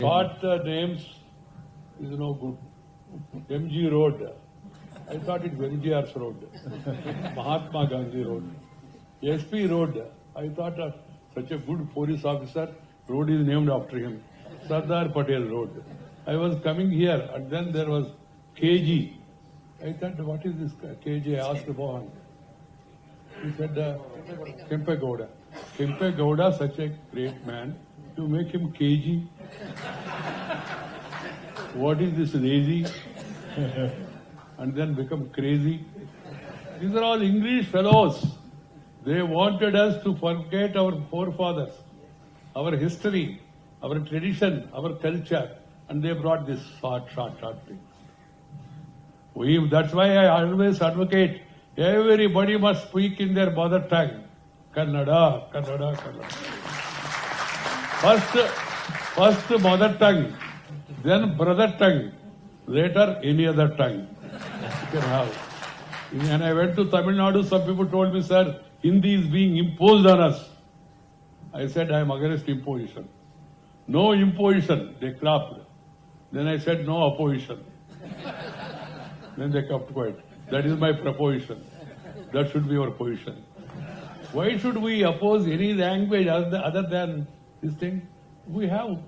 Thought names is no good. MG Road. I thought it's MGR's road. Mahatma Gandhi Road. SP Road. I thought such a good police officer, road is named after him. Sardar Patel Road. I was coming here and then there was KG. I thought, what is this KG? I asked Mohan. He said, Kempe Gowda. Kempe Gowda, such a great man. You make him KG. What is this lazy? And then become crazy. These are all English fellows. They wanted us to forget our forefathers, our history, our tradition, our culture, and they brought this short thing. That's why I always advocate everybody must speak in their mother tongue. Kannada, Kannada, Kannada. First mother tongue, then brother tongue, later any other tongue you can have. When I went to Tamil Nadu, some people told me, sir, Hindi is being imposed on us. I said, I am against imposition. No imposition. They clapped. Then I said, no opposition. Then they kept quiet. That is my proposition. That should be our position. Why should we oppose any language other than this thing? We have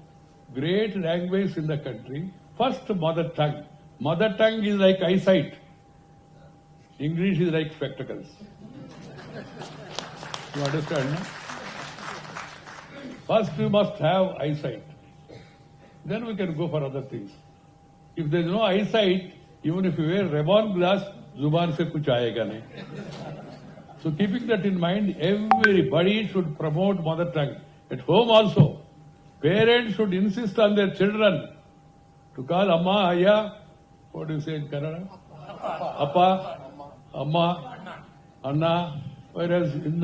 great language in the country. First, mother tongue. Mother tongue is like eyesight. English is like spectacles. You understand, no? First, we must have eyesight. Then we can go for other things. If there is no eyesight, even if you wear Ray-Ban glass, Zuban se kuch aayega nahi. So keeping that in mind, everybody should promote mother tongue. At home also, parents should insist on their children to call Amma, Aya, what do you say in Kannada? Appa, Amma, Anna, whereas in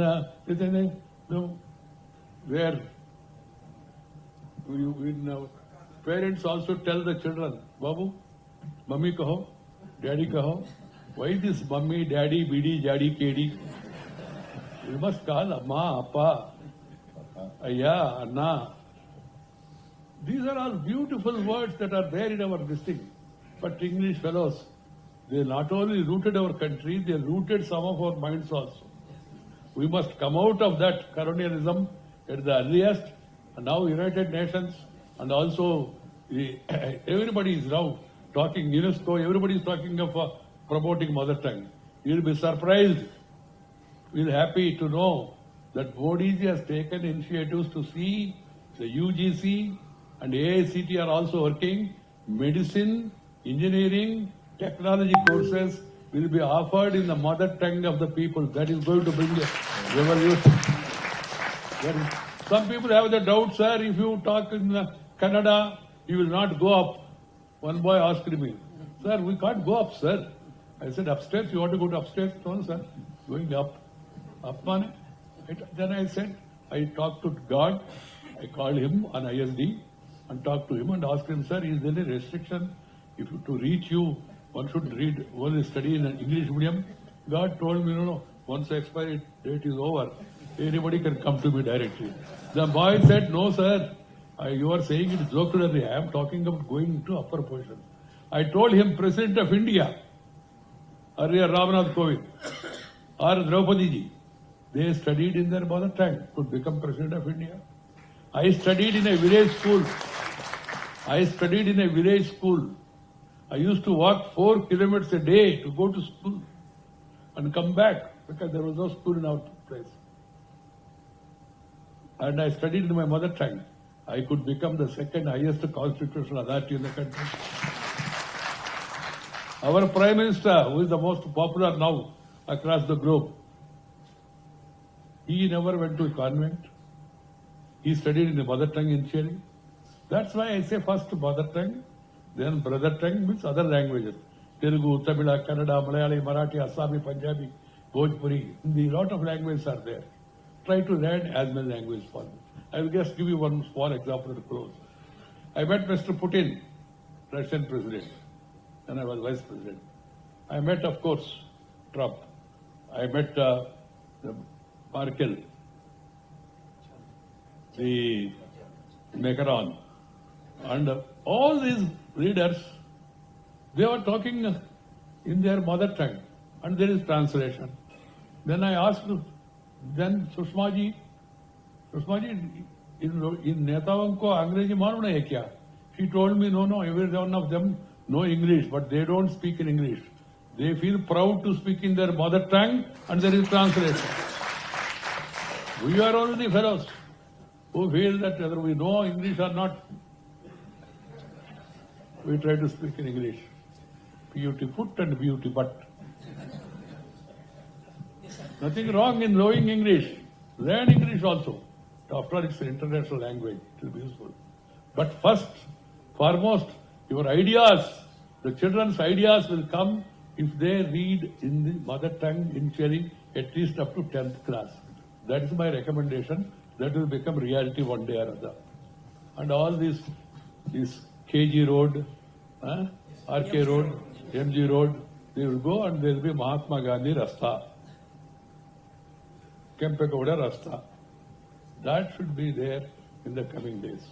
parents also tell the children, Babu, Mummy kaho, Daddy kaho. Why this Mummy, Daddy, Bidi, Jadi, Kedi? You must call Amma, Appa, Aya, Anna. These are all beautiful words that are there in our district. But English fellows, they not only rooted our country, they rooted some of our minds also. We must come out of that colonialism at the earliest, and now United Nations, and also everybody is now talking, UNESCO, everybody is talking of promoting mother tongue. You will be surprised, we are happy to know that Modi has taken initiatives to see the UGC and AICT are also working. Medicine, engineering, technology courses will be offered in the mother tongue of the people. That is going to bring a revolution. Some people have the doubt, sir, if you talk in Kannada, you will not go up. One boy asked me, sir, we can't go up, sir. I said, upstairs, you want to go to upstairs? No, sir, going up. Up, man. Then I said, I talked to God. I called him on ISD and talked to him and asked him, sir, is there any restriction? If to reach you, one should read, one study in an English medium. God told me, no, once the expiry date is over, anybody can come to me directly. The boy said, no, sir, you are saying it jocularly. I am talking about going to upper position. I told him, President of India, earlier Ramnath Kovind, or Draupadi ji, they studied in their mother tongue, could become President of India. I studied in a village school. I used to walk 4 kilometers a day to go to school and come back because there was no school in our place. And I studied in my mother tongue. I could become the second highest constitutional authority in the country. Our Prime Minister, who is the most popular now across the globe, he never went to a convent. He studied in the mother tongue initially. That's why I say first mother tongue, then brother tongue means other languages. Telugu, Tamil, Kannada, Malayali, Marathi, Assami, Punjabi, Bhojpuri, Hindi, lot of languages are there. Try to learn as many languages for me. I will just give you one small example to close. I met Mr. Putin, Russian president, and I was vice president. I met, of course, Trump. I met Merkel, the Macron, And all these leaders, they were talking in their mother tongue, and there is translation. Then I asked, then Sushma ji, in नेताओं को अंग्रेजी मालूम है क्या? She told me, no, every one of them know English, but they don't speak in English. They feel proud to speak in their mother tongue, and there is translation. We are all the fellows who feel that whether we know English or not, we try to speak in English. Beauty foot and beauty butt. Nothing wrong in knowing English. Learn English also. After all, it's an international language. It will be useful. But first, foremost, your ideas, the children's ideas will come if they read in the mother tongue initially, at least up to 10th class. That is my recommendation. That will become reality one day or other. And all this KG Road, RK Road, MG Road, they will go and there will be Mahatma Gandhi Rasta, Kempegowda Rasta. That should be there in the coming days.